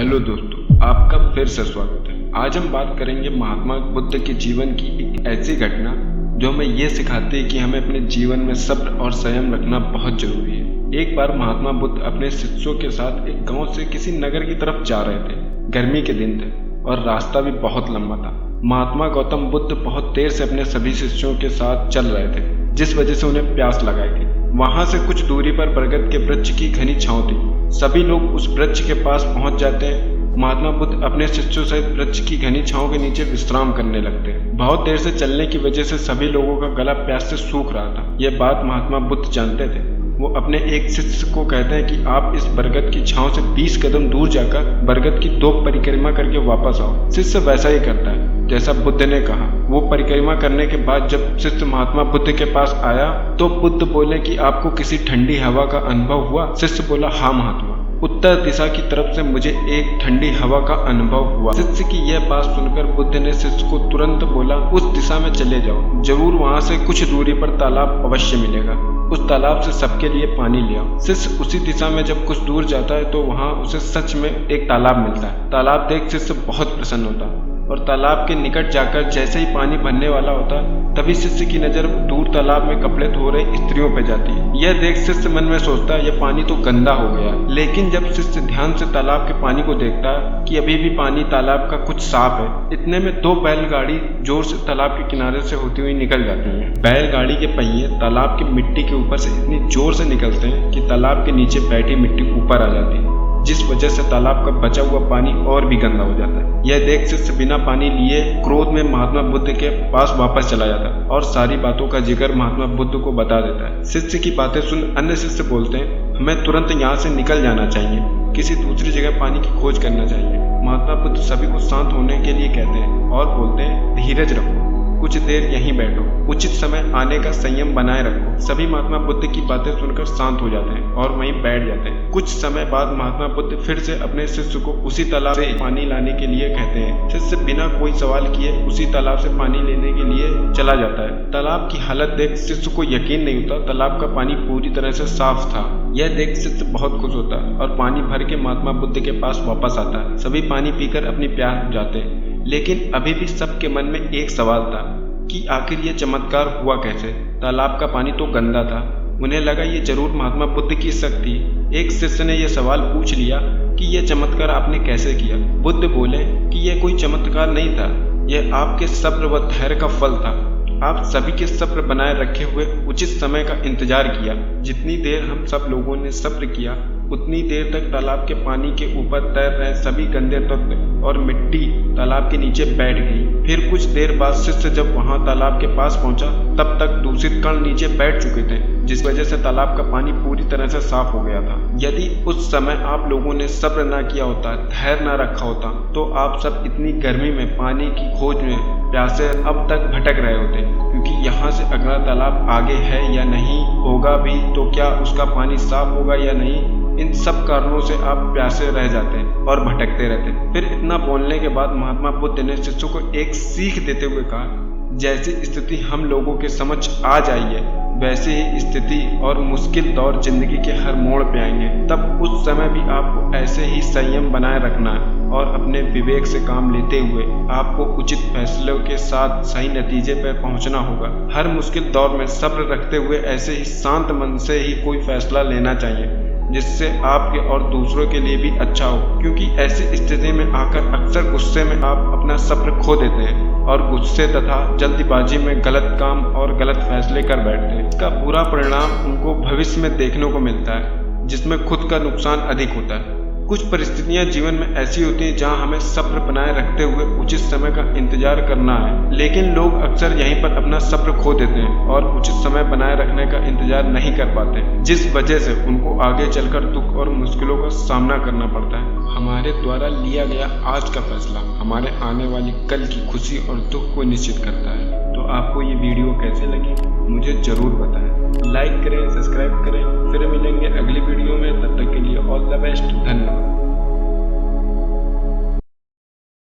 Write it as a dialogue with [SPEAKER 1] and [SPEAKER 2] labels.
[SPEAKER 1] Hello दोस्तों, आपका फिर से स्वागत है। आज हम बात करेंगे महात्मा बुद्ध के जीवन की एक ऐसी घटना जो हमें ये सिखाती है कि हमें अपने जीवन में सब्र और संयम रखना बहुत जरूरी है। एक बार महात्मा बुद्ध अपने शिष्यों के साथ एक गांव से किसी नगर की तरफ जा रहे थे। गर्मी के दिन थे और रास्ता भी बहुत लंबा था। महात्मा गौतम बुद्ध बहुत देर से अपने सभी शिष्यों के साथ चल रहे थे, जिस वजह से उन्हें प्यास लगाई थी। वहां से कुछ दूरी पर बरगद के वृक्ष की घनी छांव थी। सभी लोग उस वृक्ष के पास पहुंच जाते हैं। महात्मा बुद्ध अपने शिष्यों सहित वृक्ष की घनी छांव के नीचे विश्राम करने लगते हैं। बहुत देर से चलने की वजह से सभी लोगों का गला प्यास से सूख रहा था। यह बात महात्मा बुद्ध जानते थे। वो अपने एक शिष्य को कहते हैं कि आप इस बरगद की छांव से 20 कदम दूर जाकर बरगद की 2 परिक्रमा करके वापस आओ। शिष्य वैसा ही करता है जैसा बुद्ध ने कहा। वो परिक्रमा करने के बाद जब शिष्य महात्मा बुद्ध के पास आया तो बुद्ध बोले कि आपको किसी ठंडी हवा का अनुभव हुआ? शिष्य बोला, हाँ महात्मा, उत्तर दिशा की तरफ से मुझे एक ठंडी हवा का अनुभव हुआ। शिष्य की यह बात सुनकर बुद्ध ने शिष्य को तुरंत बोला, उस दिशा में चले जाओ, जरूर वहां से कुछ दूरी पर तालाब अवश्य मिलेगा। उस तालाब से सबके लिए पानी ले आओ। शिष्य उसी दिशा में जब कुछ दूर जाता है तो वहां उसे सच में एक तालाब मिलता है। तालाब देख शिष्य बहुत प्रसन्न होता है और तालाब के निकट जाकर जैसे ही पानी भरने वाला होता तभी शिष्य की नजर दूर तालाब में कपड़े धो रही स्त्रियों पर जाती है। यह देख शिष्य मन में सोचता है, यह पानी तो गंदा हो गया। लेकिन जब शिष्य ध्यान से तालाब के पानी को देखता है कि अभी भी पानी तालाब का कुछ साफ है, इतने में 2 बैलगाड़ी जोर से तालाब के किनारे से होती हुई निकल जाती है। बैलगाड़ी के पहिए तालाब की मिट्टी के ऊपर से इतनी जोर से निकलते हैं कि तालाब के नीचे बैठी मिट्टी ऊपर आ जाती है, जिस वजह से तालाब का बचा हुआ पानी और भी गंदा हो जाता है। यह देख शिष्य बिना पानी लिए क्रोध में महात्मा बुद्ध के पास वापस चला जाता है और सारी बातों का जिक्र महात्मा बुद्ध को बता देता है। शिष्य की बातें सुन अन्य शिष्य बोलते हैं, हमें तुरंत यहाँ से निकल जाना चाहिए, किसी दूसरी जगह पानी की खोज करना चाहिए। महात्मा बुद्ध सभी को शांत होने के लिए कहते हैं और बोलते हैं, धीरज रखो, कुछ देर यहीं बैठो, उचित समय आने का संयम बनाए रखो। सभी महात्मा बुद्ध की बातें सुनकर शांत हो जाते हैं और वहीं बैठ जाते हैं। कुछ समय बाद महात्मा बुद्ध फिर से अपने शिष्य को उसी तालाब से पानी लाने के लिए कहते हैं। शिष्य बिना कोई सवाल किए उसी तालाब से पानी लेने के लिए चला जाता है। तालाब की हालत देख शिष्य को यकीन नहीं होता, तालाब का पानी पूरी तरह से साफ था। यह देख शिष्य बहुत खुश होता है और पानी भर के महात्मा बुद्ध के पास वापस आता है। सभी पानी पीकर अपनी प्यास बुझाते हैं, लेकिन अभी भी सबके मन में एक सवाल था कि आखिर ये चमत्कार हुआ कैसे? तालाब का पानी तो गंदा था। उन्हें लगा ये जरूर महात्मा बुद्ध की शक्ति। एक शिष्य ने यह सवाल पूछ लिया कि यह चमत्कार आपने कैसे किया? बुद्ध बोले कि यह कोई चमत्कार नहीं था, यह आपके सब्र व धैर्य का फल था। आप सभी के सब्र बनाए रखे हुए उचित समय का इंतजार किया। जितनी देर हम सब लोगों ने सब्र किया उतनी देर तक तालाब के पानी के ऊपर तैर रहे सभी गंदे तत्व और मिट्टी तालाब के नीचे बैठ गई। फिर कुछ देर बाद शिष्य जब वहां तालाब के पास पहुंचा तब तक दूषित कण नीचे बैठ चुके थे, जिस वजह से तालाब का पानी पूरी तरह से साफ हो गया था। यदि उस समय आप लोगों ने सब्र ना किया होता, धैर्य ना रखा होता, तो आप सब इतनी गर्मी में पानी की खोज में प्यासे अब तक भटक रहे होते, क्योंकि यहाँ से अगला तालाब आगे है या नहीं, होगा भी तो क्या उसका पानी साफ होगा या नहीं, इन सब कारणों से आप प्यासे रह जाते और भटकते रहते। फिर इतना बोलने के बाद महात्मा बुद्ध ने शिष्यों को एक सीख देते हुए कहा, जैसी स्थिति हम लोगों के समझ आ जाई है वैसी ही स्थिति और मुश्किल दौर जिंदगी के हर मोड़ पे आएंगे। तब उस समय भी आपको ऐसे ही संयम बनाए रखना है और अपने विवेक से काम लेते हुए आपको उचित फैसलों के साथ सही नतीजे पर पहुंचना होगा। हर मुश्किल दौर में सब्र रखते हुए ऐसे ही शांत मन से ही कोई फैसला लेना चाहिए जिससे आपके और दूसरों के लिए भी अच्छा हो, क्योंकि ऐसी स्थिति में आकर अक्सर गुस्से में आप अपना सब्र खो देते हैं और गुस्से तथा जल्दबाजी में गलत काम और गलत फैसले कर बैठते हैं। इसका बुरा परिणाम उनको भविष्य में देखने को मिलता है, जिसमें खुद का नुकसान अधिक होता है। कुछ परिस्थितियां जीवन में ऐसी होती हैं जहां हमें सब्र बनाए रखते हुए उचित समय का इंतजार करना है, लेकिन लोग अक्सर यहीं पर अपना सब्र खो देते हैं और उचित समय बनाए रखने का इंतजार नहीं कर पाते, जिस वजह से उनको आगे चलकर दुख और मुश्किलों का सामना करना पड़ता है। हमारे द्वारा लिया गया आज का फैसला हमारे आने वाली कल की खुशी और दुख को निश्चित करता है। तो आपको ये वीडियो कैसे लगी मुझे जरूर बताएं। लाइक करें, सब्सक्राइब करें। फिर मिलेंगे अगली वीडियो में, तब तक के लिए ऑल द बेस्ट। धन्यवाद।